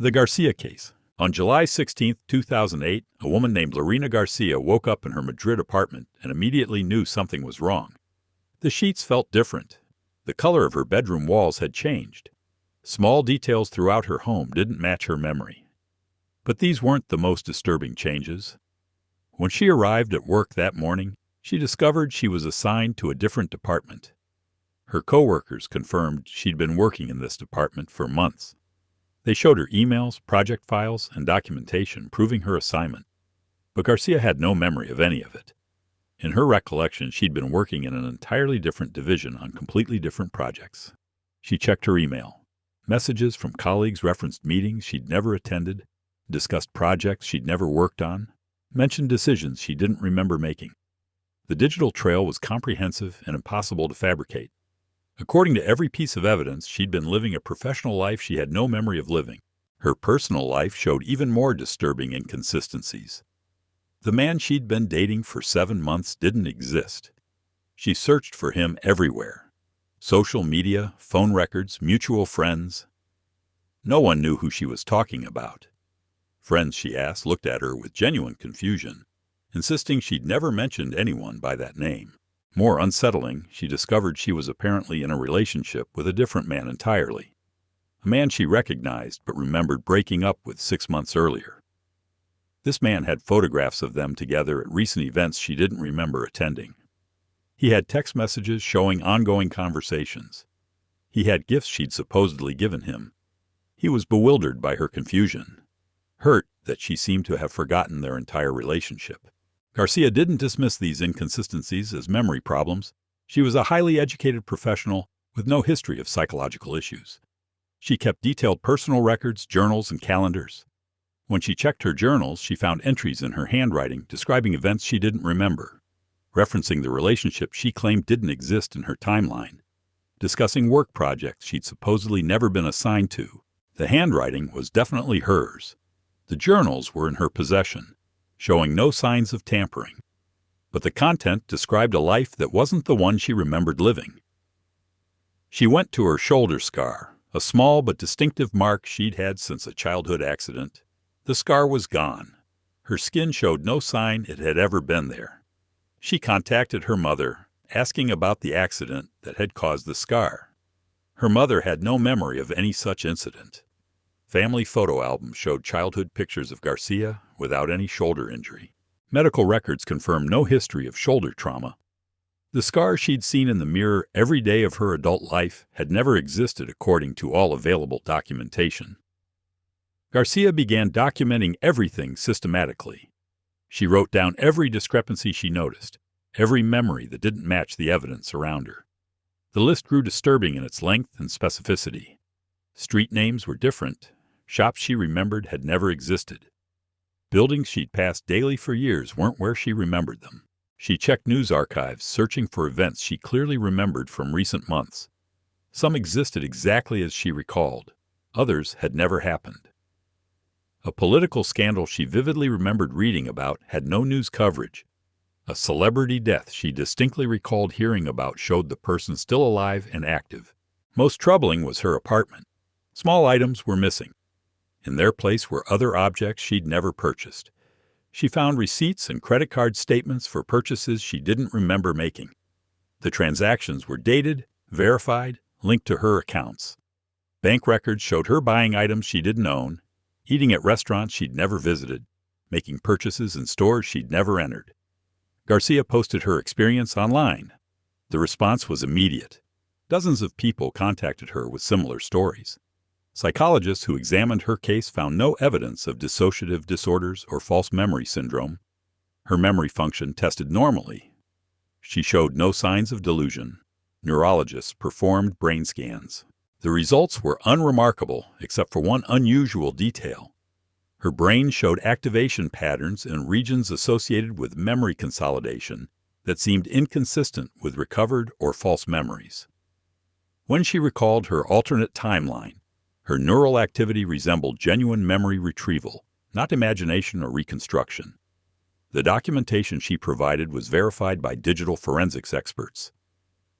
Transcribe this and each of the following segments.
The Garcia case. On July 16, 2008, a woman named Lina Garcia woke up in her Madrid apartment and immediately knew something was wrong. The sheets felt different. The color of her bedroom walls had changed. Small details throughout her home didn't match her memory. But these weren't the most disturbing changes. When she arrived at work that morning, she discovered she was assigned to a different department. Her coworkers confirmed she'd been working in this department for months. They showed her emails, project files, and documentation proving her assignment. But Garcia had no memory of any of it. In her recollection, she'd been working in an entirely different division on completely different projects. She checked her email. Messages from colleagues referenced meetings she'd never attended, discussed projects she'd never worked on, mentioned decisions she didn't remember making. The digital trail was comprehensive and impossible to fabricate. According to every piece of evidence, she'd been living a professional life she had no memory of living. Her personal life showed even more disturbing inconsistencies. The man she'd been dating for 7 months didn't exist. She searched for him everywhere. Social media, phone records, mutual friends. No one knew who she was talking about. Friends she asked looked at her with genuine confusion, insisting she'd never mentioned anyone by that name. More unsettling, she discovered she was apparently in a relationship with a different man entirely. A man she recognized but remembered breaking up with 6 months earlier. This man had photographs of them together at recent events she didn't remember attending. He had text messages showing ongoing conversations. He had gifts she'd supposedly given him. He was bewildered by her confusion, hurt that she seemed to have forgotten their entire relationship. Garcia didn't dismiss these inconsistencies as memory problems. She was a highly educated professional with no history of psychological issues. She kept detailed personal records, journals, and calendars. When she checked her journals, she found entries in her handwriting describing events she didn't remember, referencing the relationship she claimed didn't exist in her timeline, discussing work projects she'd supposedly never been assigned to. The handwriting was definitely hers. The journals were in her possession, showing no signs of tampering. But the content described a life that wasn't the one she remembered living. She went to her shoulder scar, a small but distinctive mark she'd had since a childhood accident. The scar was gone. Her skin showed no sign it had ever been there. She contacted her mother, asking about the accident that had caused the scar. Her mother had no memory of any such incident. Family photo albums showed childhood pictures of Garcia without any shoulder injury. Medical records confirmed no history of shoulder trauma. The scar she'd seen in the mirror every day of her adult life had never existed according to all available documentation. Garcia began documenting everything systematically. She wrote down every discrepancy she noticed, every memory that didn't match the evidence around her. The list grew disturbing in its length and specificity. Street names were different. Shops she remembered had never existed. Buildings she'd passed daily for years weren't where she remembered them. She checked news archives, searching for events she clearly remembered from recent months. Some existed exactly as she recalled. Others had never happened. A political scandal she vividly remembered reading about had no news coverage. A celebrity death she distinctly recalled hearing about showed the person still alive and active. Most troubling was her apartment. Small items were missing. In their place were other objects she'd never purchased. She found receipts and credit card statements for purchases she didn't remember making. The transactions were dated, verified, linked to her accounts. Bank records showed her buying items she didn't own, eating at restaurants she'd never visited, making purchases in stores she'd never entered. Garcia posted her experience online. The response was immediate. Dozens of people contacted her with similar stories. Psychologists who examined her case found no evidence of dissociative disorders or false memory syndrome. Her memory function tested normally. She showed no signs of delusion. Neurologists performed brain scans. The results were unremarkable except for one unusual detail. Her brain showed activation patterns in regions associated with memory consolidation that seemed inconsistent with recovered or false memories. When she recalled her alternate timeline, her neural activity resembled genuine memory retrieval, not imagination or reconstruction. The documentation she provided was verified by digital forensics experts.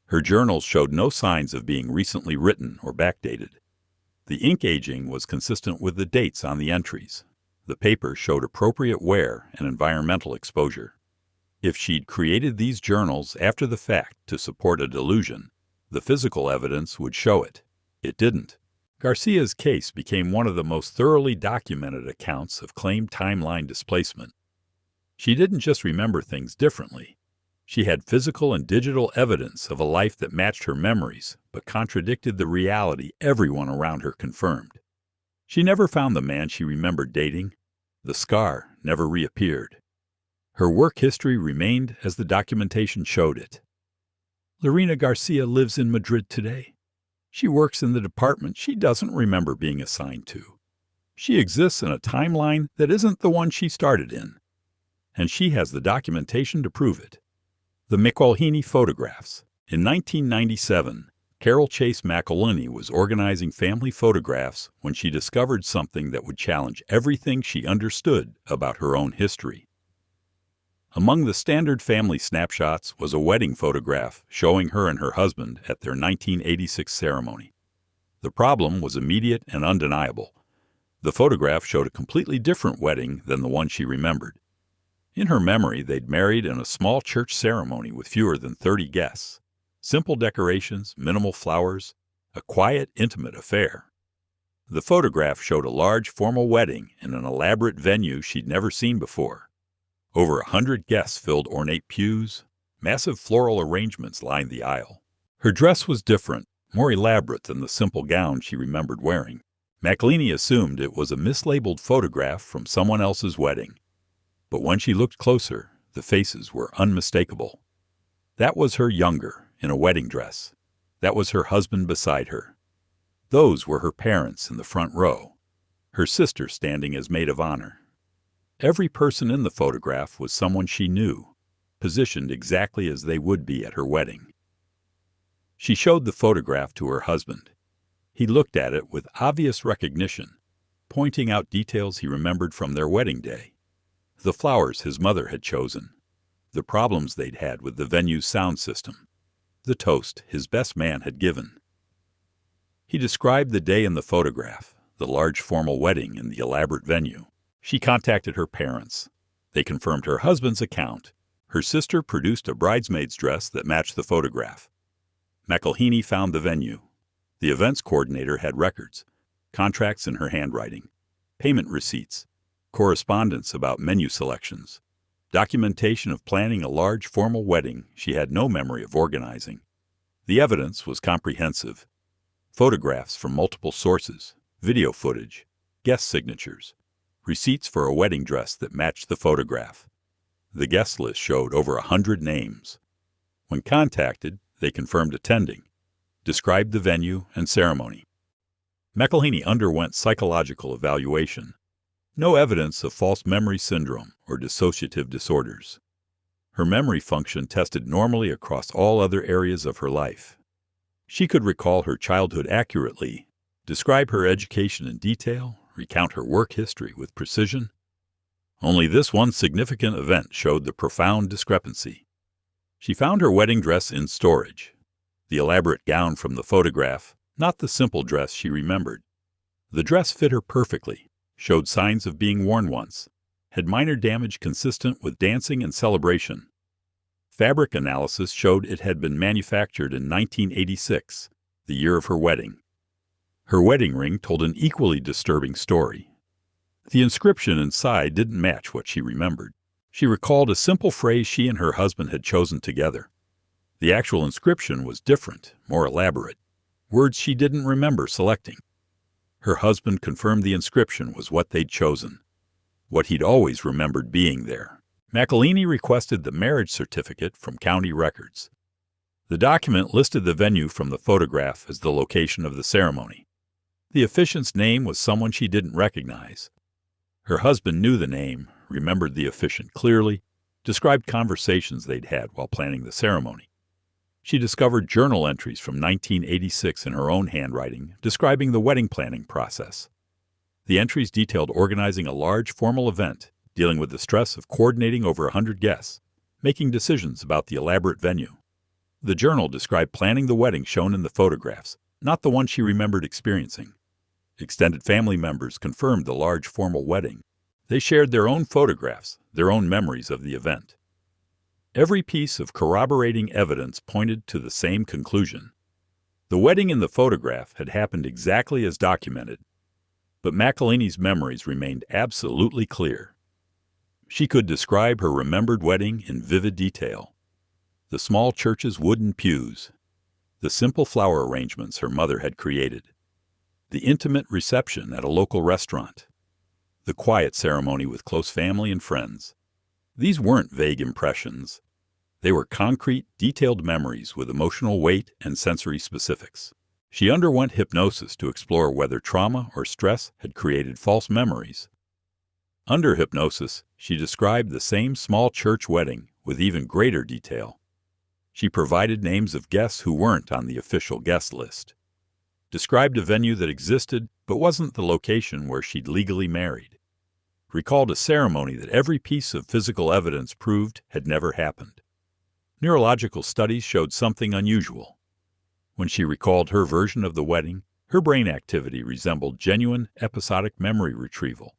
Her journals showed no signs of being recently written or backdated. The ink aging was consistent with the dates on the entries. The paper showed appropriate wear and environmental exposure. If she'd created these journals after the fact to support a delusion, the physical evidence would show it. It didn't. Garcia's case became one of the most thoroughly documented accounts of claimed timeline displacement. She didn't just remember things differently. She had physical and digital evidence of a life that matched her memories, but contradicted the reality everyone around her confirmed. She never found the man she remembered dating. The scar never reappeared. Her work history remained as the documentation showed it. Lina Garcia lives in Madrid today. She works in the department she doesn't remember being assigned to. She exists in a timeline that isn't the one she started in. And she has the documentation to prove it. The Malini photographs. In 1997, Carol Chase Malini was organizing family photographs when she discovered something that would challenge everything she understood about her own history. Among the standard family snapshots was a wedding photograph showing her and her husband at their 1986 ceremony. The problem was immediate and undeniable. The photograph showed a completely different wedding than the one she remembered. In her memory, they'd married in a small church ceremony with fewer than 30 guests. Simple decorations, minimal flowers, a quiet, intimate affair. The photograph showed a large, formal wedding in an elaborate venue she'd never seen before. Over 100 guests filled ornate pews. Massive floral arrangements lined the aisle. Her dress was different, more elaborate than the simple gown she remembered wearing. Malini assumed it was a mislabeled photograph from someone else's wedding. But when she looked closer, the faces were unmistakable. That was her younger, in a wedding dress. That was her husband beside her. Those were her parents in the front row, her sister standing as maid of honor. Every person in the photograph was someone she knew, positioned exactly as they would be at her wedding. She showed the photograph to her husband. He looked at it with obvious recognition, pointing out details he remembered from their wedding day. The flowers his mother had chosen, the problems they'd had with the venue's sound system, the toast his best man had given. He described the day in the photograph, the large formal wedding in the elaborate venue. She contacted her parents. They confirmed her husband's account. Her sister produced a bridesmaid's dress that matched the photograph. Malini found the venue. The events coordinator had records, contracts in her handwriting, payment receipts, correspondence about menu selections, documentation of planning a large formal wedding she had no memory of organizing. The evidence was comprehensive. Photographs from multiple sources, video footage, guest signatures, receipts for a wedding dress that matched the photograph. The guest list showed over 100 names. When contacted, they confirmed attending, described the venue and ceremony. Malini underwent psychological evaluation. No evidence of false memory syndrome or dissociative disorders. Her memory function tested normally across all other areas of her life. She could recall her childhood accurately, describe her education in detail, recount her work history with precision. Only this one significant event showed the profound discrepancy. She found her wedding dress in storage, the elaborate gown from the photograph, not the simple dress she remembered. The dress fit her perfectly, showed signs of being worn once, had minor damage consistent with dancing and celebration. Fabric analysis showed it had been manufactured in 1986, the year of her wedding. Her wedding ring told an equally disturbing story. The inscription inside didn't match what she remembered. She recalled a simple phrase she and her husband had chosen together. The actual inscription was different, more elaborate, words she didn't remember selecting. Her husband confirmed the inscription was what they'd chosen, what he'd always remembered being there. Malini requested the marriage certificate from county records. The document listed the venue from the photograph as the location of the ceremony. The officiant's name was someone she didn't recognize. Her husband knew the name, remembered the officiant clearly, described conversations they'd had while planning the ceremony. She discovered journal entries from 1986 in her own handwriting, describing the wedding planning process. The entries detailed organizing a large formal event, dealing with the stress of coordinating over 100 guests, making decisions about the elaborate venue. The journal described planning the wedding shown in the photographs, not the one she remembered experiencing. Extended family members confirmed the large formal wedding. They shared their own photographs, their own memories of the event. Every piece of corroborating evidence pointed to the same conclusion. The wedding in the photograph had happened exactly as documented, but Malini's memories remained absolutely clear. She could describe her remembered wedding in vivid detail. The small church's wooden pews, the simple flower arrangements her mother had created, the intimate reception at a local restaurant, the quiet ceremony with close family and friends. These weren't vague impressions. They were concrete, detailed memories with emotional weight and sensory specifics. She underwent hypnosis to explore whether trauma or stress had created false memories. Under hypnosis, she described the same small church wedding with even greater detail. She provided names of guests who weren't on the official guest list, described a venue that existed but wasn't the location where she'd legally married, recalled a ceremony that every piece of physical evidence proved had never happened. Neurological studies showed something unusual. When she recalled her version of the wedding, her brain activity resembled genuine episodic memory retrieval.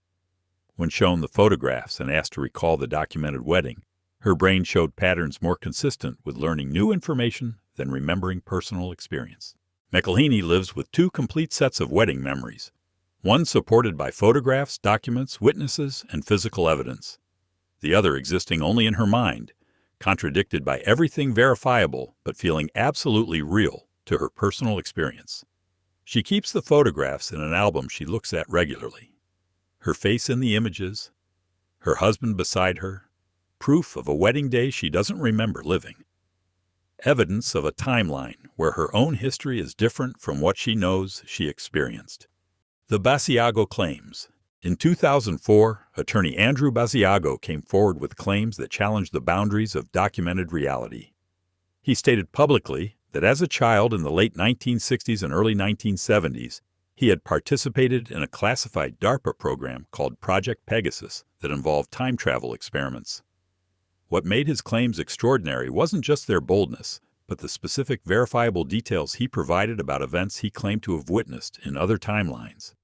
When shown the photographs and asked to recall the documented wedding, her brain showed patterns more consistent with learning new information than remembering personal experience. Malini lives with two complete sets of wedding memories, one supported by photographs, documents, witnesses, and physical evidence, the other existing only in her mind, contradicted by everything verifiable but feeling absolutely real to her personal experience. She keeps the photographs in an album she looks at regularly. Her face in the images, her husband beside her, proof of a wedding day she doesn't remember living. Evidence of a timeline where her own history is different from what she knows she experienced. The Basiago claims. In 2004, attorney Andrew Basiago came forward with claims that challenged the boundaries of documented reality. He stated publicly that as a child in the late 1960s and early 1970s, he had participated in a classified DARPA program called Project Pegasus that involved time travel experiments. What made his claims extraordinary wasn't just their boldness, but the specific verifiable details he provided about events he claimed to have witnessed in other timelines.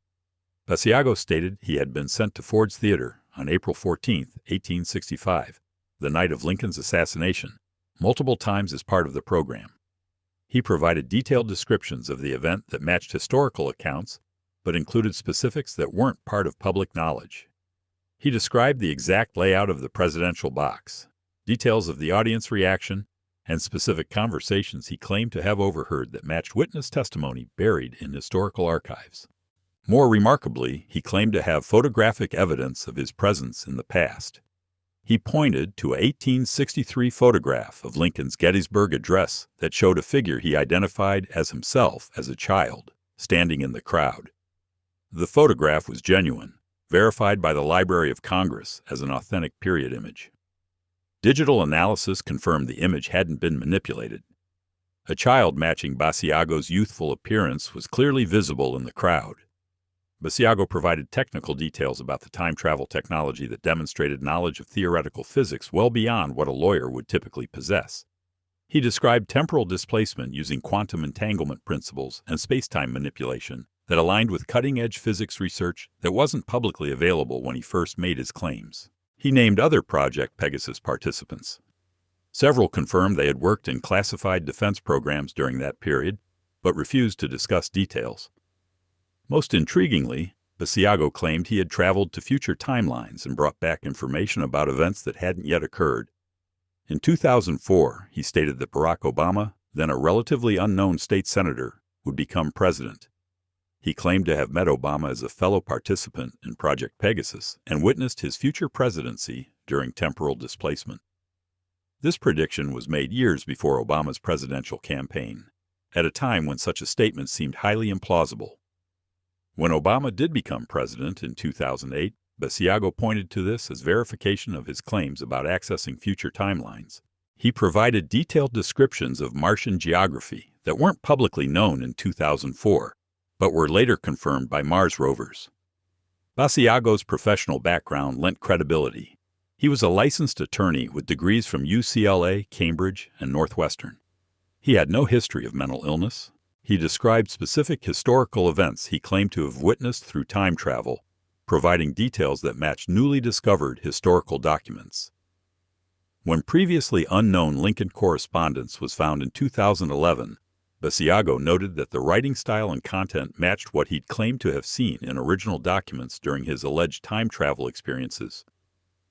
Basiago stated he had been sent to Ford's Theater on April 14, 1865, the night of Lincoln's assassination, multiple times as part of the program. He provided detailed descriptions of the event that matched historical accounts, but included specifics that weren't part of public knowledge. He described the exact layout of the presidential box, details of the audience reaction, and specific conversations he claimed to have overheard that matched witness testimony buried in historical archives. More remarkably, he claimed to have photographic evidence of his presence in the past. He pointed to a 1863 photograph of Lincoln's Gettysburg Address that showed a figure he identified as himself as a child, standing in the crowd. The photograph was genuine, verified by the Library of Congress as an authentic period image. Digital analysis confirmed the image hadn't been manipulated. A child matching Basiago's youthful appearance was clearly visible in the crowd. Basiago provided technical details about the time travel technology that demonstrated knowledge of theoretical physics well beyond what a lawyer would typically possess. He described temporal displacement using quantum entanglement principles and space-time manipulation that aligned with cutting-edge physics research that wasn't publicly available when he first made his claims. He named other Project Pegasus participants. Several confirmed they had worked in classified defense programs during that period, but refused to discuss details. Most intriguingly, Basiago claimed he had traveled to future timelines and brought back information about events that hadn't yet occurred. In 2004, he stated that Barack Obama, then a relatively unknown state senator, would become president. He claimed to have met Obama as a fellow participant in Project Pegasus and witnessed his future presidency during temporal displacement. This prediction was made years before Obama's presidential campaign, at a time when such a statement seemed highly implausible. When Obama did become president in 2008, Basiago pointed to this as verification of his claims about accessing future timelines. He provided detailed descriptions of Martian geography that weren't publicly known in 2004, but were later confirmed by Mars rovers. Basiago's professional background lent credibility. He was a licensed attorney with degrees from UCLA, Cambridge, and Northwestern. He had no history of mental illness, He described specific historical events he claimed to have witnessed through time travel, providing details that matched newly discovered historical documents. When previously unknown Lincoln correspondence was found in 2011, Basiago noted that the writing style and content matched what he'd claimed to have seen in original documents during his alleged time travel experiences.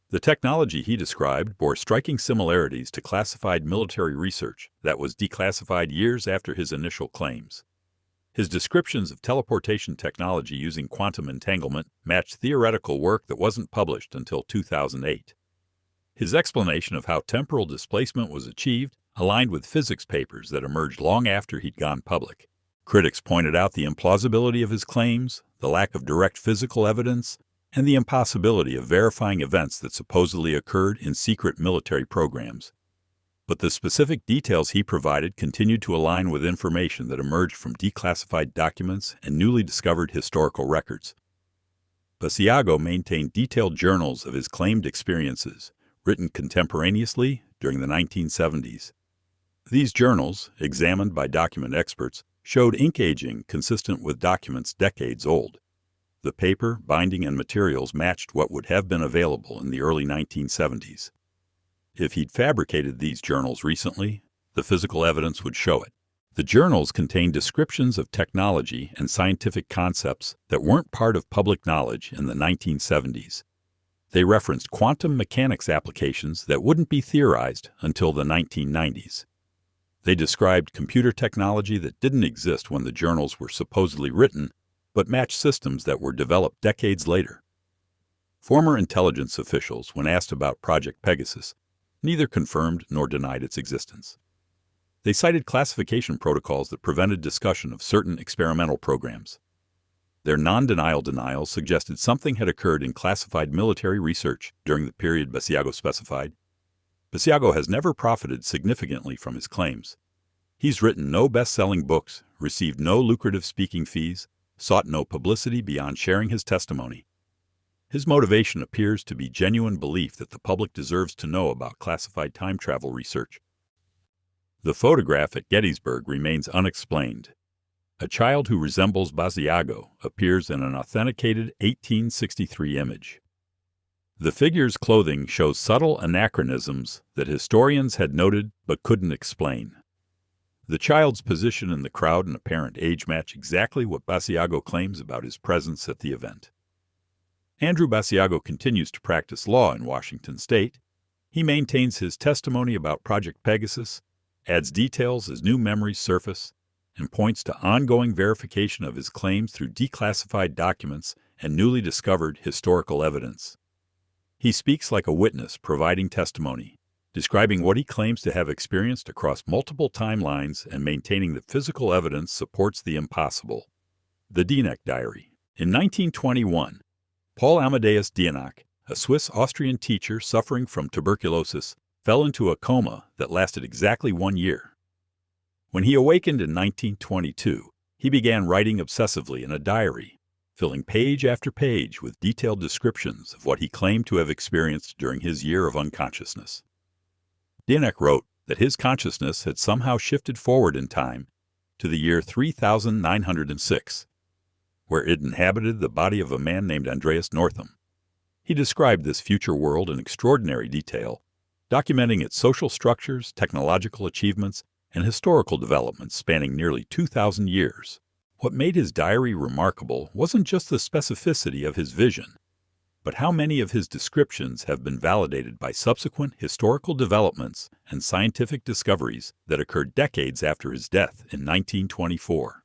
The technology he described bore striking similarities to classified military research that was declassified years after his initial claims. His descriptions of teleportation technology using quantum entanglement matched theoretical work that wasn't published until 2008. His explanation of how temporal displacement was achieved aligned with physics papers that emerged long after he'd gone public. Critics pointed out the implausibility of his claims, the lack of direct physical evidence, and the impossibility of verifying events that supposedly occurred in secret military programs. But the specific details he provided continued to align with information that emerged from declassified documents and newly discovered historical records. Basiago maintained detailed journals of his claimed experiences, written contemporaneously during the 1970s. These journals, examined by document experts, showed ink aging consistent with documents decades old. The paper, binding, and materials matched what would have been available in the early 1970s. If he'd fabricated these journals recently, the physical evidence would show it. The journals contained descriptions of technology and scientific concepts that weren't part of public knowledge in the 1970s. They referenced quantum mechanics applications that wouldn't be theorized until the 1990s. They described computer technology that didn't exist when the journals were supposedly written, but matched systems that were developed decades later. Former intelligence officials, when asked about Project Pegasus, neither confirmed nor denied its existence. They cited classification protocols that prevented discussion of certain experimental programs. Their non-denial denials suggested something had occurred in classified military research during the period Basiago specified. Basiago has never profited significantly from his claims. He's written no best-selling books, received no lucrative speaking fees, sought no publicity beyond sharing his testimony. His motivation appears to be genuine belief that the public deserves to know about classified time travel research. The photograph at Gettysburg remains unexplained. A child who resembles Basiago appears in an authenticated 1863 image. The figure's clothing shows subtle anachronisms that historians had noted but couldn't explain. The child's position in the crowd and apparent age match exactly what Basiago claims about his presence at the event. Andrew Basiago continues to practice law in Washington state. He maintains his testimony about Project Pegasus, adds details as new memories surface, and points to ongoing verification of his claims through declassified documents and newly discovered historical evidence. He speaks like a witness providing testimony, describing what he claims to have experienced across multiple timelines and maintaining that physical evidence supports the impossible. The Dion Diary. In 1921, Paul Amadeus Dion, a Swiss-Austrian teacher suffering from tuberculosis, fell into a coma that lasted exactly 1 year. When he awakened in 1922, he began writing obsessively in a diary, filling page after page with detailed descriptions of what he claimed to have experienced during his year of unconsciousness. Dion wrote that his consciousness had somehow shifted forward in time to the year 3906, where it inhabited the body of a man named Andreas Northam. He described this future world in extraordinary detail, documenting its social structures, technological achievements, and historical developments spanning nearly 2,000 years. What made his diary remarkable wasn't just the specificity of his vision, but how many of his descriptions have been validated by subsequent historical developments and scientific discoveries that occurred decades after his death in 1924.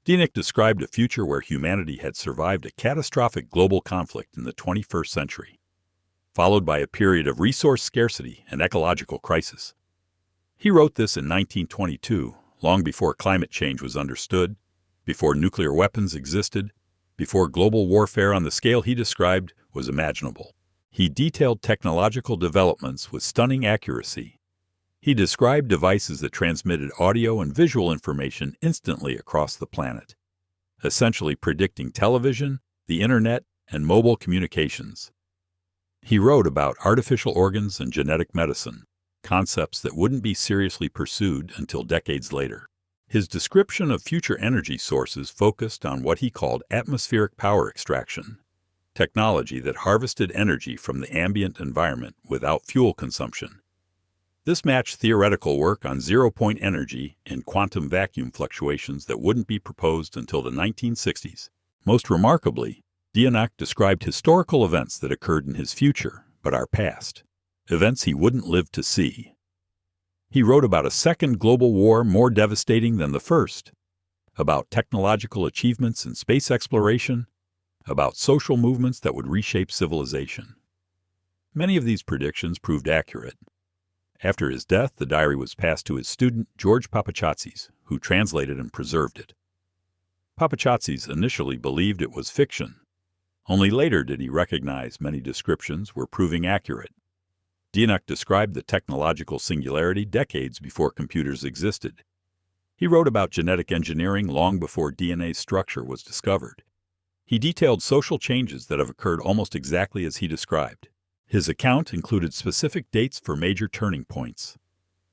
Dion described a future where humanity had survived a catastrophic global conflict in the 21st century, followed by a period of resource scarcity and ecological crisis. He wrote this in 1922, long before climate change was understood, before nuclear weapons existed, before global warfare on the scale he described was imaginable. He detailed technological developments with stunning accuracy. He described devices that transmitted audio and visual information instantly across the planet, essentially predicting television, the internet, and mobile communications. He wrote about artificial organs and genetic medicine, concepts that wouldn't be seriously pursued until decades later. His description of future energy sources focused on what he called atmospheric power extraction, technology that harvested energy from the ambient environment without fuel consumption. This matched theoretical work on zero-point energy and quantum vacuum fluctuations that wouldn't be proposed until the 1960s. Most remarkably, Dion described historical events that occurred in his future, but are past, events he wouldn't live to see. He wrote about a second global war more devastating than the first, about technological achievements in space exploration, about social movements that would reshape civilization. Many of these predictions proved accurate. After his death, the diary was passed to his student, George Papachatzis, who translated and preserved it. Papachatzis initially believed it was fiction. Only later did he recognize many descriptions were proving accurate. Dion described the technological singularity decades before computers existed. He wrote about genetic engineering long before DNA's structure was discovered. He detailed social changes that have occurred almost exactly as he described. His account included specific dates for major turning points.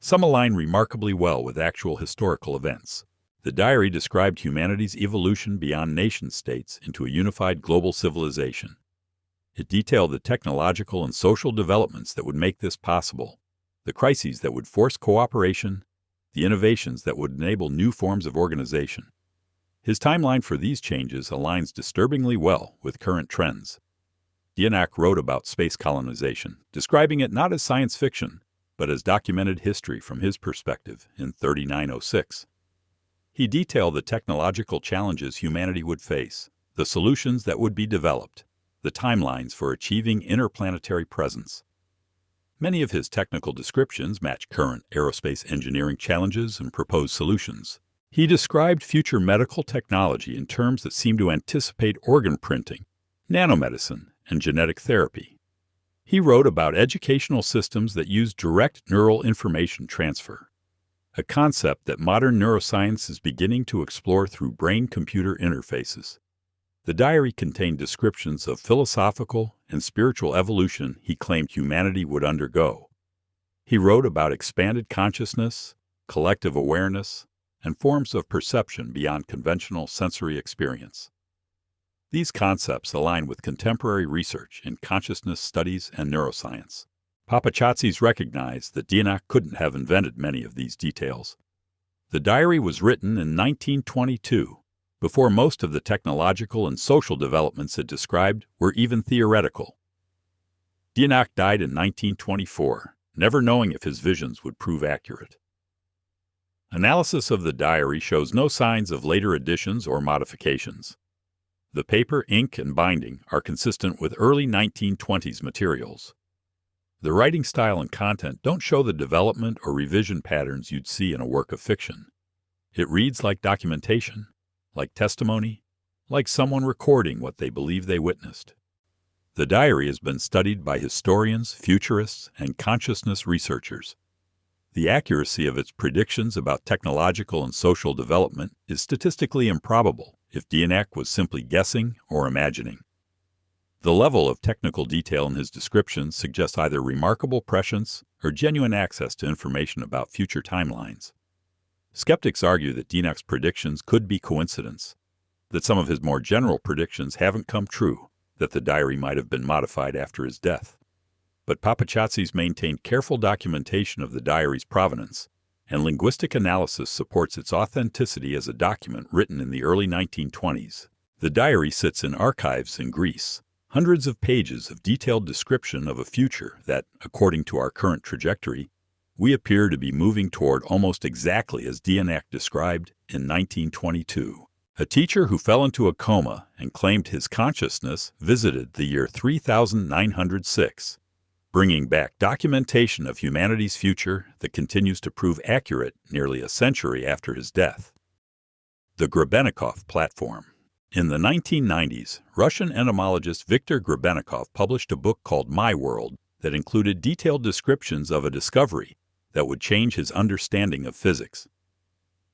Some align remarkably well with actual historical events. The diary described humanity's evolution beyond nation-states into a unified global civilization. It detailed the technological and social developments that would make this possible, the crises that would force cooperation, the innovations that would enable new forms of organization. His timeline for these changes aligns disturbingly well with current trends. Dion wrote about space colonization, describing it not as science fiction, but as documented history from his perspective in 3906. He detailed the technological challenges humanity would face, the solutions that would be developed, the timelines for achieving interplanetary presence. Many of his technical descriptions match current aerospace engineering challenges and proposed solutions. He described future medical technology in terms that seem to anticipate organ printing, nanomedicine, and genetic therapy. He wrote about educational systems that use direct neural information transfer, a concept that modern neuroscience is beginning to explore through brain-computer interfaces. The diary contained descriptions of philosophical and spiritual evolution he claimed humanity would undergo. He wrote about expanded consciousness, collective awareness, and forms of perception beyond conventional sensory experience. These concepts align with contemporary research in consciousness studies and neuroscience. Papachatzis recognized that Dion couldn't have invented many of these details. The diary was written in 1922, before most of the technological and social developments it described were even theoretical. Dion died in 1924, never knowing if his visions would prove accurate. Analysis of the diary shows no signs of later additions or modifications. The paper, ink, and binding are consistent with early 1920s materials. The writing style and content don't show the development or revision patterns you'd see in a work of fiction. It reads like documentation, like testimony, like someone recording what they believe they witnessed. The diary has been studied by historians, futurists, and consciousness researchers. The accuracy of its predictions about technological and social development is statistically improbable if Dion was simply guessing or imagining. The level of technical detail in his descriptions suggests either remarkable prescience or genuine access to information about future timelines. Skeptics argue that Dion's predictions could be coincidence, that some of his more general predictions haven't come true, that the diary might have been modified after his death. But Papachatzis maintained careful documentation of the diary's provenance, and linguistic analysis supports its authenticity as a document written in the early 1920s. The diary sits in archives in Greece, hundreds of pages of detailed description of a future that, according to our current trajectory, we appear to be moving toward almost exactly as Dion described in 1922. A teacher who fell into a coma and claimed his consciousness visited the year 3906, bringing back documentation of humanity's future that continues to prove accurate nearly a century after his death. The Grabenov platform. In the 1990s, Russian entomologist Viktor Grabenov published a book called My World that included detailed descriptions of a discovery that would change his understanding of physics.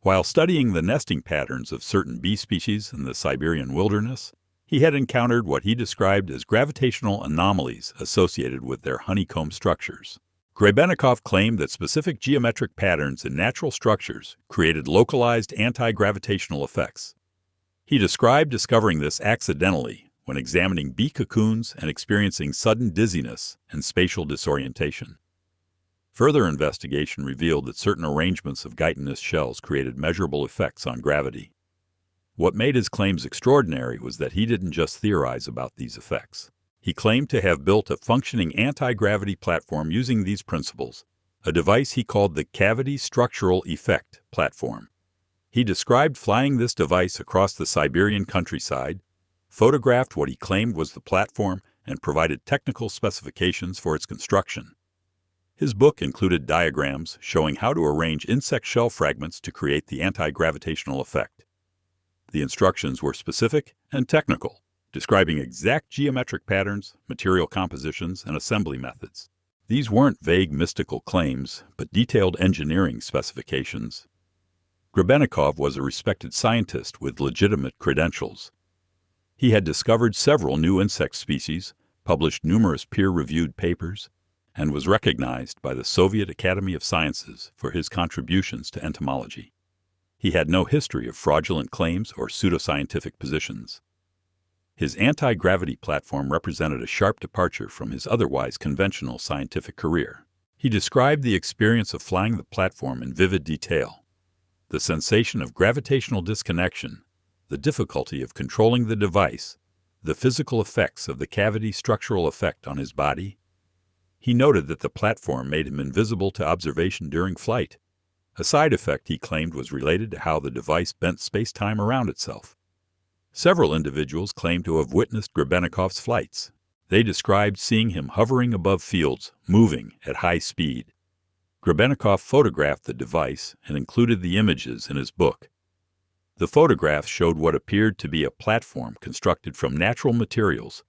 While studying the nesting patterns of certain bee species in the Siberian wilderness, he had encountered what he described as gravitational anomalies associated with their honeycomb structures. Grabenov claimed that specific geometric patterns in natural structures created localized anti-gravitational effects. He described discovering this accidentally when examining bee cocoons and experiencing sudden dizziness and spatial disorientation. Further investigation revealed that certain arrangements of chitinous shells created measurable effects on gravity. What made his claims extraordinary was that he didn't just theorize about these effects. He claimed to have built a functioning anti-gravity platform using these principles, a device he called the Cavity Structural Effect Platform. He described flying this device across the Siberian countryside, photographed what he claimed was the platform, and provided technical specifications for its construction. His book included diagrams showing how to arrange insect shell fragments to create the anti-gravitational effect. The instructions were specific and technical, describing exact geometric patterns, material compositions, and assembly methods. These weren't vague mystical claims, but detailed engineering specifications. Grabenov was a respected scientist with legitimate credentials. He had discovered several new insect species, published numerous peer-reviewed papers, and was recognized by the Soviet Academy of Sciences for his contributions to entomology. He had no history of fraudulent claims or pseudoscientific positions. His anti-gravity platform represented a sharp departure from his otherwise conventional scientific career. He described the experience of flying the platform in vivid detail. The sensation of gravitational disconnection, the difficulty of controlling the device, the physical effects of the cavity structural effect on his body. He noted that the platform made him invisible to observation during flight. A side effect he claimed was related to how the device bent space-time around itself. Several individuals claimed to have witnessed Grabenov's flights. They described seeing him hovering above fields, moving at high speed. Grabenov photographed the device and included the images in his book. The photographs showed what appeared to be a platform constructed from natural materials,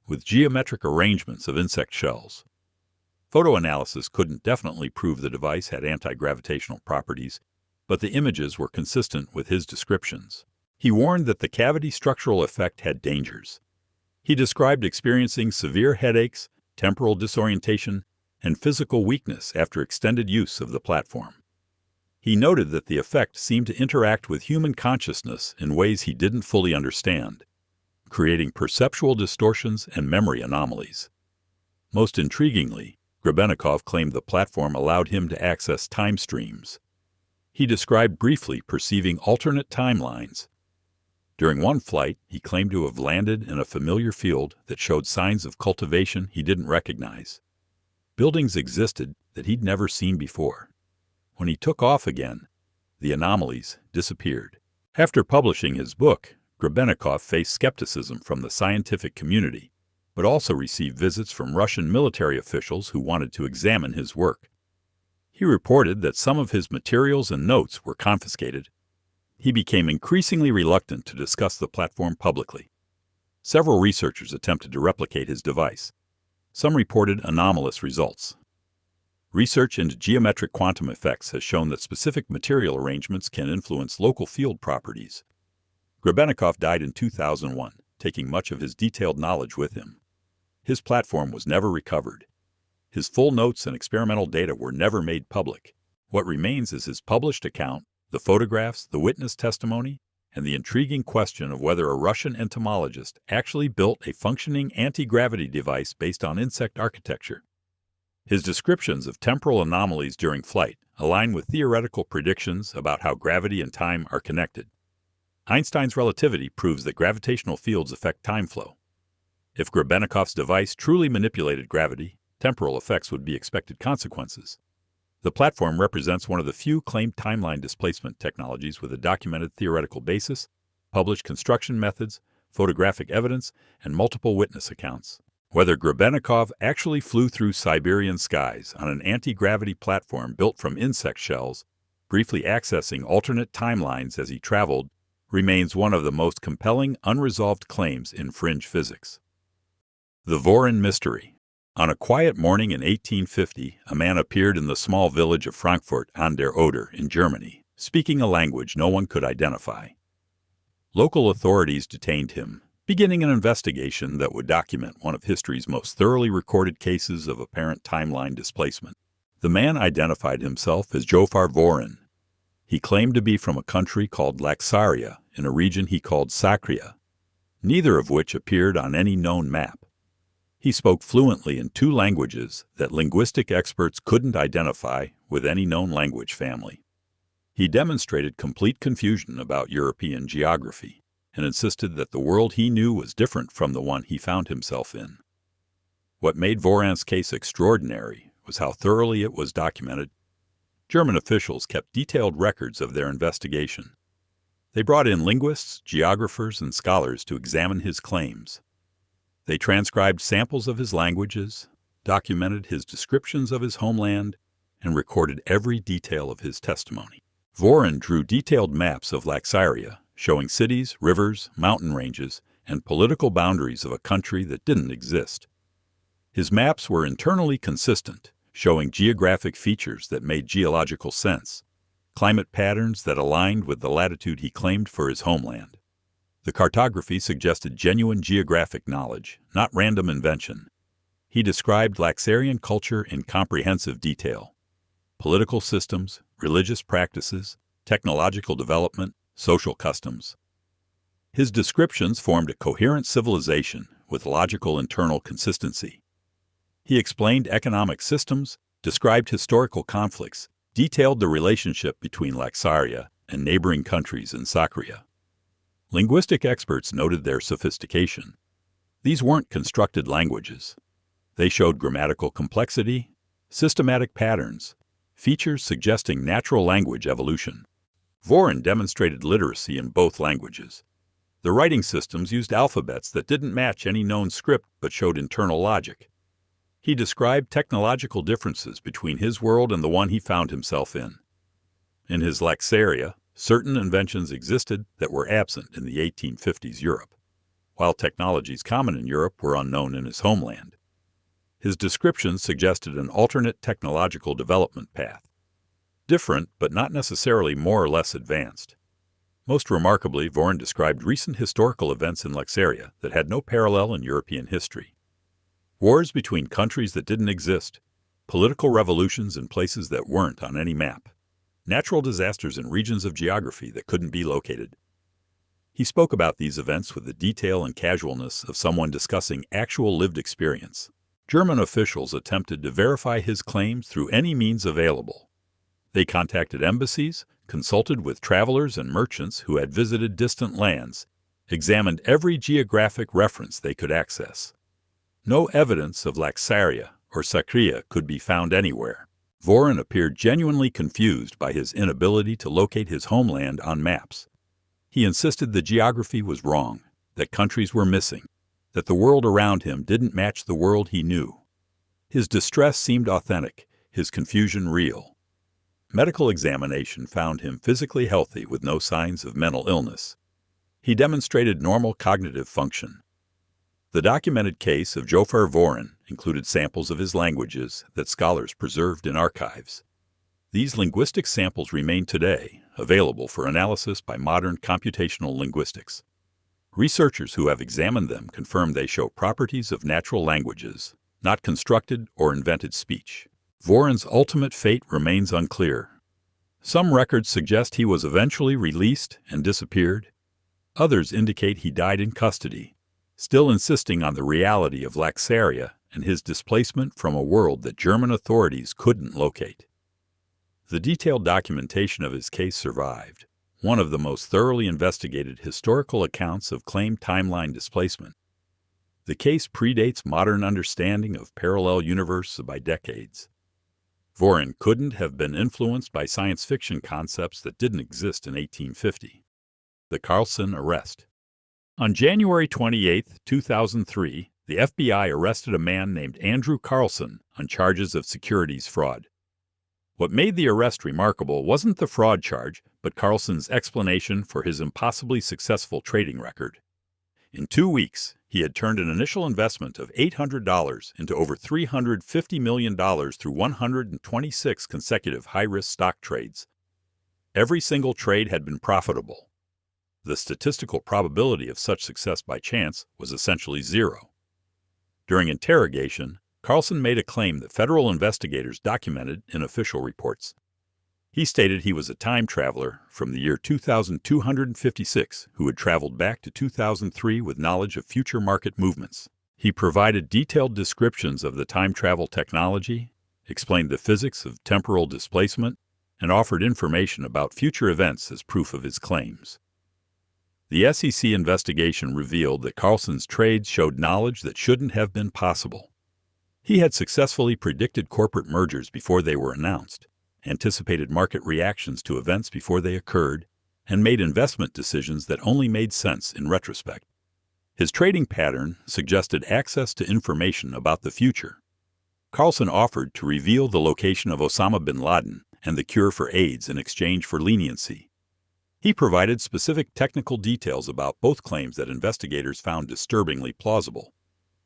with geometric arrangements of insect shells. Photo analysis couldn't definitely prove the device had anti-gravitational properties, but the images were consistent with his descriptions. He warned that the cavity structural effect had dangers. He described experiencing severe headaches, temporal disorientation, and physical weakness after extended use of the platform. He noted that the effect seemed to interact with human consciousness in ways he didn't fully understand, creating perceptual distortions and memory anomalies. Most intriguingly, Grabenov claimed the platform allowed him to access time streams. He described briefly perceiving alternate timelines. During one flight, he claimed to have landed in a familiar field that showed signs of cultivation he didn't recognize. Buildings existed that he'd never seen before. When he took off again, the anomalies disappeared. After publishing his book, Grabenov faced skepticism from the scientific community, but also received visits from Russian military officials who wanted to examine his work. He reported that some of his materials and notes were confiscated. He became increasingly reluctant to discuss the platform publicly. Several researchers attempted to replicate his device. Some reported anomalous results. Research into geometric quantum effects has shown that specific material arrangements can influence local field properties. Grabenov died in 2001, taking much of his detailed knowledge with him. His platform was never recovered. His full notes and experimental data were never made public. What remains is his published account, the photographs, the witness testimony, and the intriguing question of whether a Russian entomologist actually built a functioning anti-gravity device based on insect architecture. His descriptions of temporal anomalies during flight align with theoretical predictions about how gravity and time are connected. Einstein's relativity proves that gravitational fields affect time flow. If Grabenov's device truly manipulated gravity, temporal effects would be expected consequences. The platform represents one of the few claimed timeline displacement technologies with a documented theoretical basis, published construction methods, photographic evidence, and multiple witness accounts. Whether Grabenov actually flew through Siberian skies on an anti-gravity platform built from insect shells, briefly accessing alternate timelines as he traveled, remains one of the most compelling unresolved claims in fringe physics. The Vorin Mystery. On a quiet morning in 1850, a man appeared in the small village of Frankfurt an der Oder in Germany, speaking a language no one could identify. Local authorities detained him, beginning an investigation that would document one of history's most thoroughly recorded cases of apparent timeline displacement. The man identified himself as Jofar Vorin. He claimed to be from a country called Laxaria in a region he called Sakria, neither of which appeared on any known map. He spoke fluently in 2 languages that linguistic experts couldn't identify with any known language family. He demonstrated complete confusion about European geography and insisted that the world he knew was different from the one he found himself in. What made Vorin's case extraordinary was how thoroughly it was documented. German officials kept detailed records of their investigation. They brought in linguists, geographers, and scholars to examine his claims. They transcribed samples of his languages, documented his descriptions of his homeland, and recorded every detail of his testimony. Vorin drew detailed maps of Laxaria, showing cities, rivers, mountain ranges, and political boundaries of a country that didn't exist. His maps were internally consistent, showing geographic features that made geological sense, climate patterns that aligned with the latitude he claimed for his homeland. The cartography suggested genuine geographic knowledge, not random invention. He described Laxarian culture in comprehensive detail: political systems, religious practices, technological development, social customs. His descriptions formed a coherent civilization with logical internal consistency. He explained economic systems, described historical conflicts, detailed the relationship between Laxaria and neighboring countries in Sakria. Linguistic experts noted their sophistication. These weren't constructed languages. They showed grammatical complexity, systematic patterns, features suggesting natural language evolution. Vorin demonstrated literacy in both languages. The writing systems used alphabets that didn't match any known script but showed internal logic. He described technological differences between his world and the one he found himself in. In his Laxaria, certain inventions existed that were absent in the 1850s Europe, while technologies common in Europe were unknown in his homeland. His descriptions suggested an alternate technological development path, different but not necessarily more or less advanced. Most remarkably, Vorin described recent historical events in Laxaria that had no parallel in European history. Wars between countries that didn't exist, political revolutions in places that weren't on any map, natural disasters in regions of geography that couldn't be located. He spoke about these events with the detail and casualness of someone discussing actual lived experience. German officials attempted to verify his claims through any means available. They contacted embassies, consulted with travelers and merchants who had visited distant lands, examined every geographic reference they could access. No evidence of Laxaria or Sakria could be found anywhere. Vorin appeared genuinely confused by his inability to locate his homeland on maps. He insisted the geography was wrong, that countries were missing, that the world around him didn't match the world he knew. His distress seemed authentic, his confusion real. Medical examination found him physically healthy with no signs of mental illness. He demonstrated normal cognitive function. The documented case of Jofar Vorin included samples of his languages that scholars preserved in archives. These linguistic samples remain today available for analysis by modern computational linguistics. Researchers who have examined them confirm they show properties of natural languages, not constructed or invented speech. Vorin's ultimate fate remains unclear. Some records suggest he was eventually released and disappeared. Others indicate he died in custody, still insisting on the reality of Laxaria and his displacement from a world that German authorities couldn't locate. The detailed documentation of his case survived, one of the most thoroughly investigated historical accounts of claimed timeline displacement. The case predates modern understanding of parallel universes by decades. Vorin couldn't have been influenced by science fiction concepts that didn't exist in 1850. The Carlson arrest. On January 28, 2003, the FBI arrested a man named Andrew Carlson on charges of securities fraud. What made the arrest remarkable wasn't the fraud charge, but Carlson's explanation for his impossibly successful trading record. In 2 weeks, he had turned an initial investment of $800 into over $350 million through 126 consecutive high-risk stock trades. Every single trade had been profitable. The statistical probability of such success by chance was essentially zero. During interrogation, Carlson made a claim that federal investigators documented in official reports. He stated he was a time traveler from the year 2256 who had traveled back to 2003 with knowledge of future market movements. He provided detailed descriptions of the time travel technology, explained the physics of temporal displacement, and offered information about future events as proof of his claims. The SEC investigation revealed that Carlson's trades showed knowledge that shouldn't have been possible. He had successfully predicted corporate mergers before they were announced, anticipated market reactions to events before they occurred, and made investment decisions that only made sense in retrospect. His trading pattern suggested access to information about the future. Carlson offered to reveal the location of Osama bin Laden and the cure for AIDS in exchange for leniency. He provided specific technical details about both claims that investigators found disturbingly plausible.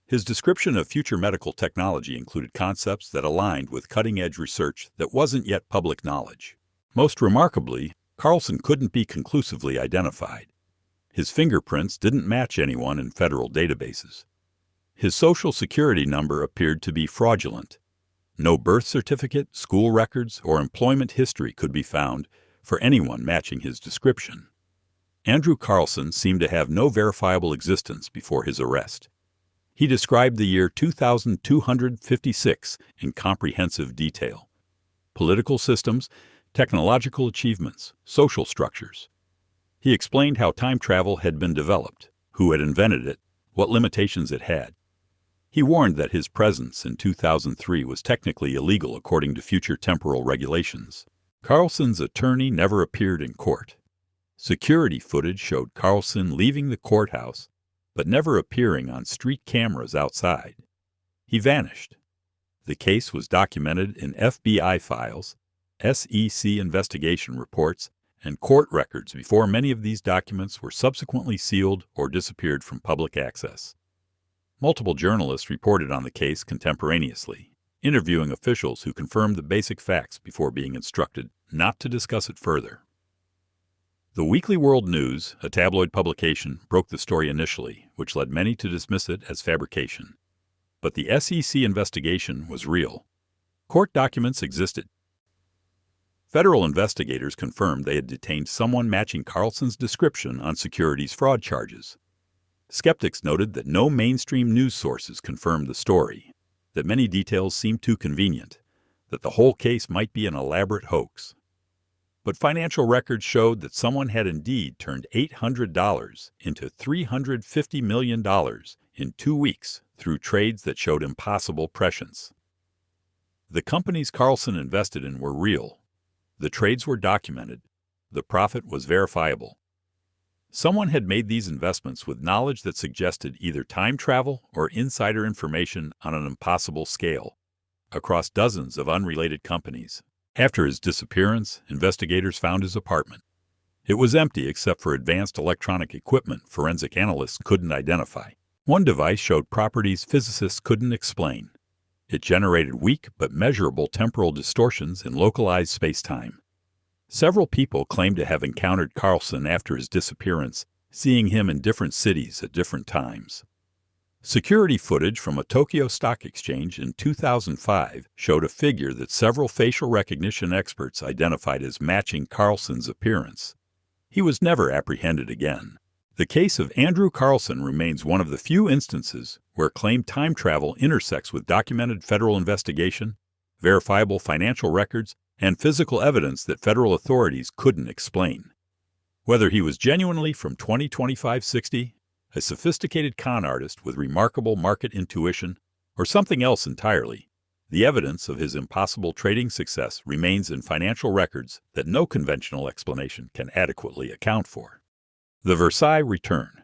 His description of future medical technology included concepts that aligned with cutting-edge research that wasn't yet public knowledge. Most remarkably, Carlson couldn't be conclusively identified. His fingerprints didn't match anyone in federal databases. His Social Security number appeared to be fraudulent. No birth certificate, school records, or employment history could be found for anyone matching his description. Andrew Carlson seemed to have no verifiable existence before his arrest. He described the year 2256 in comprehensive detail. Political systems, technological achievements, social structures. He explained how time travel had been developed, who had invented it, what limitations it had. He warned that his presence in 2003 was technically illegal according to future temporal regulations. Carlson's attorney never appeared in court. Security footage showed Carlson leaving the courthouse, but never appearing on street cameras outside. He vanished. The case was documented in FBI files, SEC investigation reports, and court records before many of these documents were subsequently sealed or disappeared from public access. Multiple journalists reported on the case contemporaneously, interviewing officials who confirmed the basic facts before being instructed not to discuss it further. The Weekly World News, a tabloid publication, broke the story initially, which led many to dismiss it as fabrication. But the SEC investigation was real. Court documents existed. Federal investigators confirmed they had detained someone matching Carlson's description on securities fraud charges. Skeptics noted that no mainstream news sources confirmed the story, that many details seemed too convenient, that the whole case might be an elaborate hoax. But financial records showed that someone had indeed turned $800 into $350 million in 2 weeks through trades that showed impossible prescience. The companies Carlson invested in were real. The trades were documented. The profit was verifiable. Someone had made these investments with knowledge that suggested either time travel or insider information on an impossible scale, across dozens of unrelated companies. After his disappearance, investigators found his apartment. It was empty except for advanced electronic equipment forensic analysts couldn't identify. One device showed properties physicists couldn't explain. It generated weak but measurable temporal distortions in localized space-time. Several people claimed to have encountered Carlson after his disappearance, seeing him in different cities at different times. Security footage from a Tokyo stock exchange in 2005 showed a figure that several facial recognition experts identified as matching Carlson's appearance. He was never apprehended again. The case of Andrew Carlson remains one of the few instances where claimed time travel intersects with documented federal investigation, verifiable financial records, and physical evidence that federal authorities couldn't explain. Whether he was genuinely from 2025-60, a sophisticated con artist with remarkable market intuition, or something else entirely, the evidence of his impossible trading success remains in financial records that no conventional explanation can adequately account for. The Versailles Return.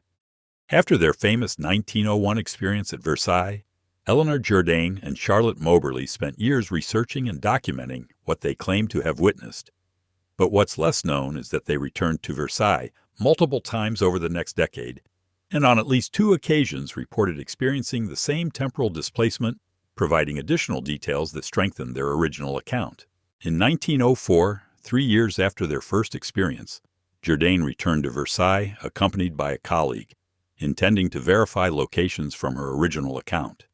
After their famous 1901 experience at Versailles, Eleanor Jourdain and Charlotte Moberly spent years researching and documenting what they claimed to have witnessed. But what's less known is that they returned to Versailles multiple times over the next decade, and on at least 2 occasions reported experiencing the same temporal displacement, providing additional details that strengthened their original account. In 1904, 3 years after their first experience, Jourdain returned to Versailles accompanied by a colleague, intending to verify locations from her original account.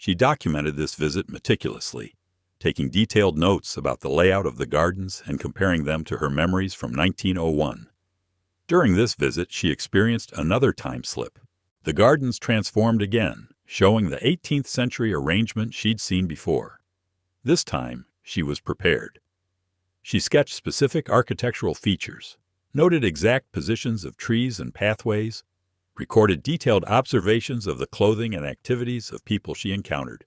She documented this visit meticulously, taking detailed notes about the layout of the gardens and comparing them to her memories from 1901. During this visit, she experienced another time slip. The gardens transformed again, showing the 18th century arrangement she'd seen before. This time, she was prepared. She sketched specific architectural features, noted exact positions of trees and pathways, recorded detailed observations of the clothing and activities of people she encountered.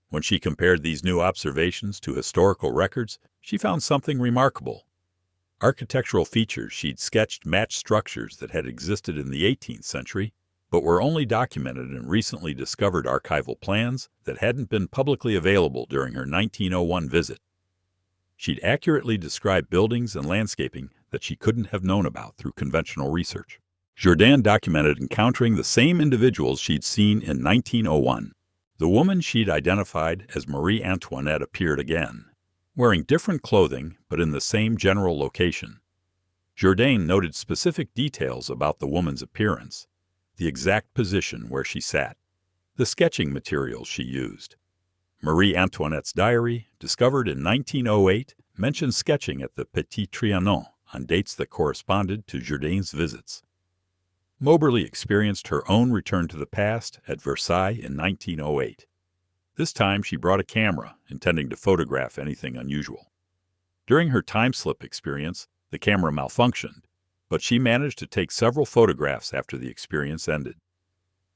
When she compared these new observations to historical records, she found something remarkable. Architectural features she'd sketched matched structures that had existed in the 18th century, but were only documented in recently discovered archival plans that hadn't been publicly available during her 1901 visit. She'd accurately described buildings and landscaping that she couldn't have known about through conventional research. Jourdain documented encountering the same individuals she'd seen in 1901. The woman she'd identified as Marie Antoinette appeared again, wearing different clothing but in the same general location. Jourdain noted specific details about the woman's appearance, the exact position where she sat, the sketching materials she used. Marie Antoinette's diary, discovered in 1908, mentioned sketching at the Petit Trianon on dates that corresponded to Jourdain's visits. Moberly experienced her own return to the past at Versailles in 1908. This time she brought a camera, intending to photograph anything unusual. During her time slip experience, the camera malfunctioned, but she managed to take several photographs after the experience ended.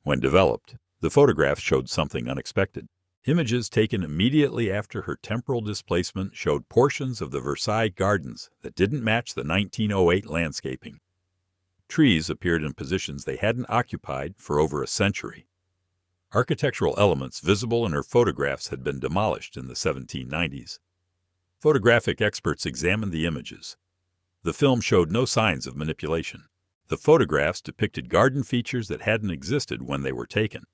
When developed, the photographs showed something unexpected. Images taken immediately after her temporal displacement showed portions of the Versailles gardens that didn't match the 1908 landscaping. Trees appeared in positions they hadn't occupied for over a century. Architectural elements visible in her photographs had been demolished in the 1790s. Photographic experts examined the images. The film showed no signs of manipulation. The photographs depicted garden features that hadn't existed when they were taken.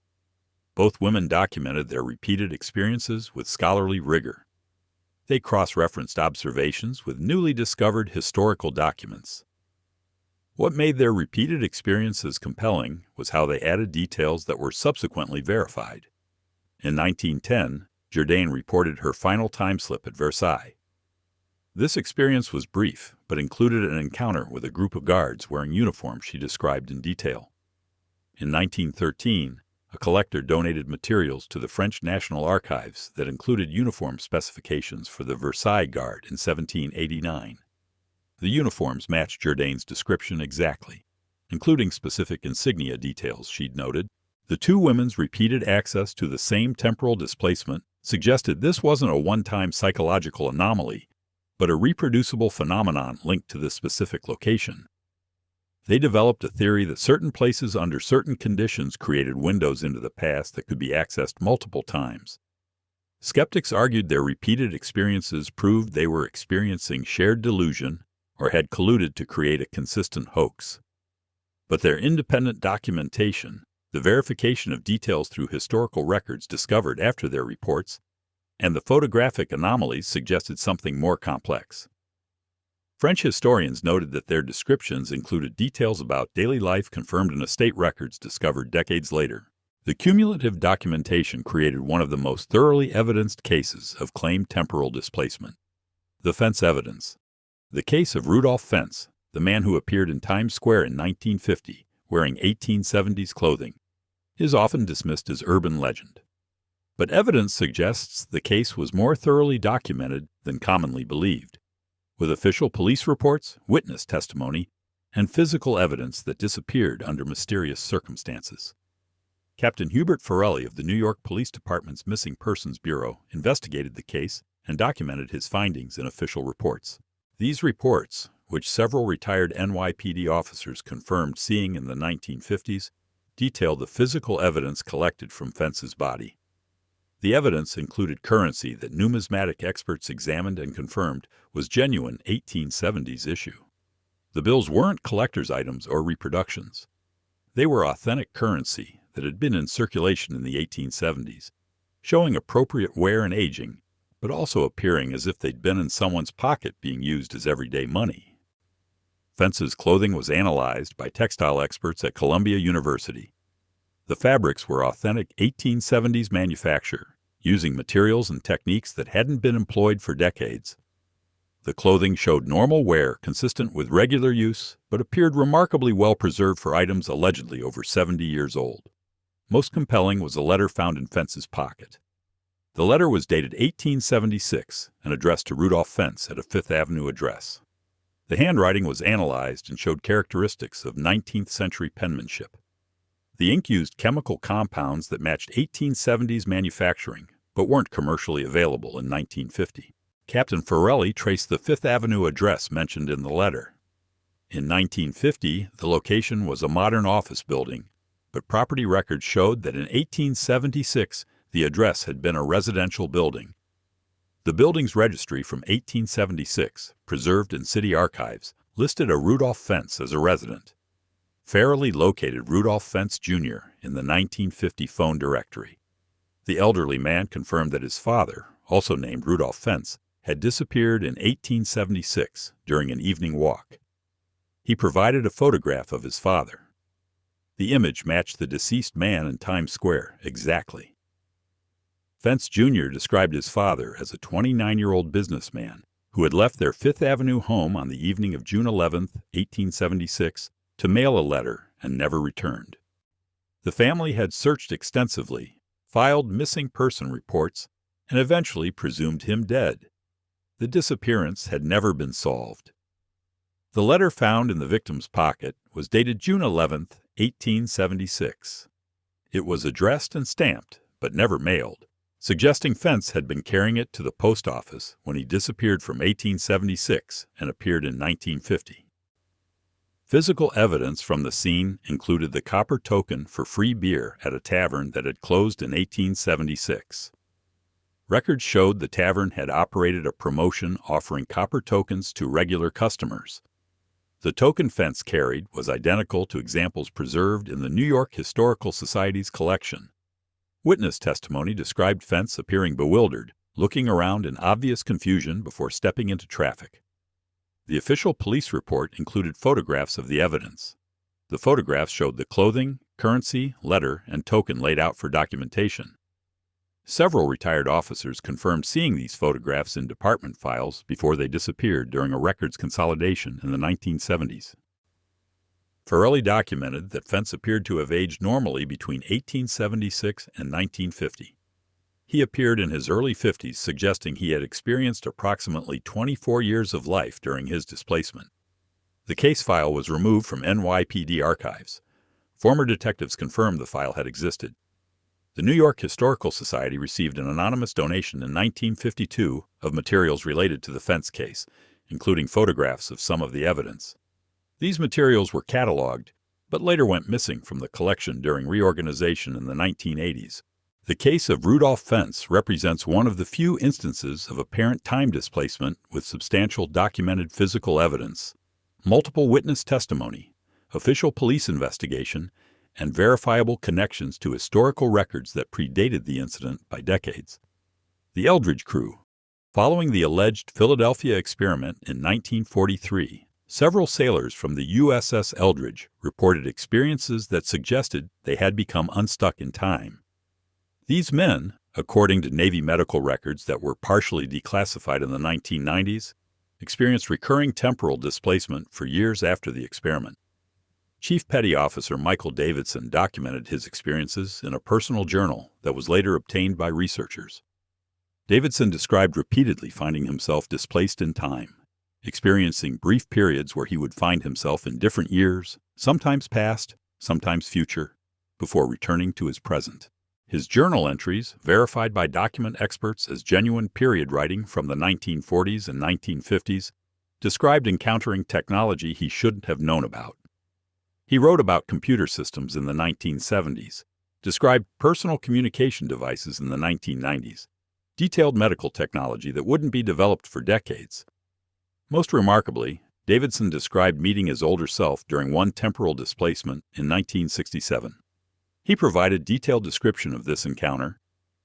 Both women documented their repeated experiences with scholarly rigor. They cross-referenced observations with newly discovered historical documents. What made their repeated experiences compelling was how they added details that were subsequently verified. In 1910, Jourdain reported her final time slip at Versailles. This experience was brief, but included an encounter with a group of guards wearing uniforms she described in detail. In 1913, a collector donated materials to the French National Archives that included uniform specifications for the Versailles Guard in 1789. The uniforms matched Jourdain's description exactly, including specific insignia details she'd noted. The two women's repeated access to the same temporal displacement suggested this wasn't a one-time psychological anomaly, but a reproducible phenomenon linked to this specific location. They developed a theory that certain places under certain conditions created windows into the past that could be accessed multiple times. Skeptics argued their repeated experiences proved they were experiencing shared delusion or had colluded to create a consistent hoax. But their independent documentation, the verification of details through historical records discovered after their reports, and the photographic anomalies suggested something more complex. French historians noted that their descriptions included details about daily life confirmed in estate records discovered decades later. The cumulative documentation created one of the most thoroughly evidenced cases of claimed temporal displacement. The Fentz evidence. The case of Rudolph Fentz, the man who appeared in Times Square in 1950 wearing 1870s clothing, is often dismissed as urban legend. But evidence suggests the case was more thoroughly documented than commonly believed, with official police reports, witness testimony, and physical evidence that disappeared under mysterious circumstances. Captain Hubert Forelli of the New York Police Department's Missing Persons Bureau investigated the case and documented his findings in official reports. These reports, which several retired NYPD officers confirmed seeing in the 1950s, detailed the physical evidence collected from Fentz's body. The evidence included currency that numismatic experts examined and confirmed was genuine 1870s issue. The bills weren't collector's items or reproductions. They were authentic currency that had been in circulation in the 1870s, showing appropriate wear and aging, but also appearing as if they'd been in someone's pocket being used as everyday money. Fentz's clothing was analyzed by textile experts at Columbia University. The fabrics were authentic 1870s manufacture, using materials and techniques that hadn't been employed for decades. The clothing showed normal wear consistent with regular use, but appeared remarkably well preserved for items allegedly over 70 years old. Most compelling was a letter found in Fentz's pocket. The letter was dated 1876 and addressed to Rudolph Fentz at a Fifth Avenue address. The handwriting was analyzed and showed characteristics of 19th century penmanship. The ink used chemical compounds that matched 1870s manufacturing, but weren't commercially available in 1950. Captain Farelli traced the Fifth Avenue address mentioned in the letter. In 1950, the location was a modern office building, but property records showed that in 1876, the address had been a residential building. The building's registry from 1876, preserved in city archives, listed a Rudolph Fentz as a resident. Farelli located Rudolph Fentz, Jr. in the 1950 phone directory. The elderly man confirmed that his father, also named Rudolph Fentz, had disappeared in 1876 during an evening walk. He provided a photograph of his father. The image matched the deceased man in Times Square exactly. Fentz Jr. described his father as a 29-year-old businessman who had left their Fifth Avenue home on the evening of June 11, 1876, to mail a letter and never returned. The family had searched extensively, filed missing person reports, and eventually presumed him dead. The disappearance had never been solved. The letter found in the victim's pocket was dated June 11, 1876. It was addressed and stamped, but never mailed, suggesting Fentz had been carrying it to the post office when he disappeared from 1876 and appeared in 1950. Physical evidence from the scene included the copper token for free beer at a tavern that had closed in 1876. Records showed the tavern had operated a promotion offering copper tokens to regular customers. The token Fentz carried was identical to examples preserved in the New York Historical Society's collection. Witness testimony described Fentz appearing bewildered, looking around in obvious confusion before stepping into traffic. The official police report included photographs of the evidence. The photographs showed the clothing, currency, letter, and token laid out for documentation. Several retired officers confirmed seeing these photographs in department files before they disappeared during a records consolidation in the 1970s. Farelli documented that Fentz appeared to have aged normally between 1876 and 1950. He appeared in his early 50s, suggesting he had experienced approximately 24 years of life during his displacement. The case file was removed from NYPD archives. Former detectives confirmed the file had existed. The New York Historical Society received an anonymous donation in 1952 of materials related to the Fentz case, including photographs of some of the evidence. These materials were cataloged, but later went missing from the collection during reorganization in the 1980s. The case of Rudolph Fentz represents one of the few instances of apparent time displacement with substantial documented physical evidence, multiple witness testimony, official police investigation, and verifiable connections to historical records that predated the incident by decades. The Eldridge crew. Following the alleged Philadelphia experiment in 1943, several sailors from the USS Eldridge reported experiences that suggested they had become unstuck in time. These men, according to Navy medical records that were partially declassified in the 1990s, experienced recurring temporal displacement for years after the experiment. Chief Petty Officer Michael Davidson documented his experiences in a personal journal that was later obtained by researchers. Davidson described repeatedly finding himself displaced in time, experiencing brief periods where he would find himself in different years, sometimes past, sometimes future, before returning to his present. His journal entries, verified by document experts as genuine period writing from the 1940s and 1950s, described encountering technology he shouldn't have known about. He wrote about computer systems in the 1970s, described personal communication devices in the 1990s, detailed medical technology that wouldn't be developed for decades. Most remarkably, Davidson described meeting his older self during one temporal displacement in 1967. He provided detailed description of this encounter,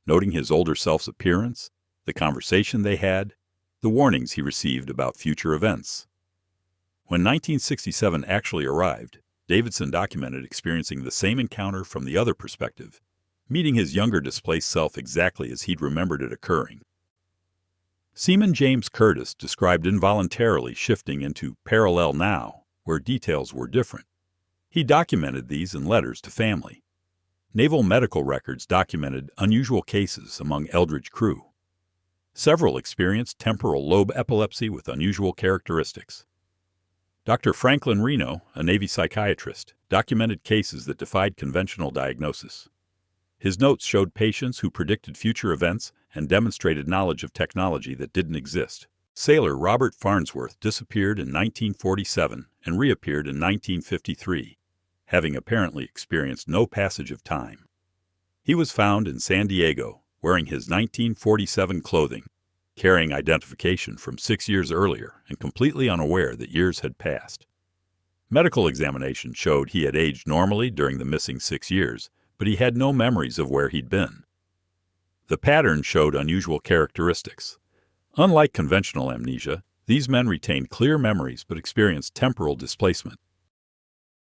noting his older self's appearance, the conversation they had, the warnings he received about future events. When 1967 actually arrived, Davidson documented experiencing the same encounter from the other perspective, meeting his younger displaced self exactly as he'd remembered it occurring. Seaman James Curtis described involuntarily shifting into parallel now, where details were different. He documented these in letters to family. Naval medical records documented unusual cases among Eldridge crew. Several experienced temporal lobe epilepsy with unusual characteristics. Dr. Franklin Reno, a Navy psychiatrist, documented cases that defied conventional diagnosis. His notes showed patients who predicted future events and demonstrated knowledge of technology that didn't exist. Sailor Robert Farnsworth disappeared in 1947 and reappeared in 1953, having apparently experienced no passage of time. He was found in San Diego, wearing his 1947 clothing, carrying identification from 6 years earlier and completely unaware that years had passed. Medical examination showed he had aged normally during the missing 6 years, but he had no memories of where he'd been. The pattern showed unusual characteristics. Unlike conventional amnesia, these men retained clear memories but experienced temporal displacement.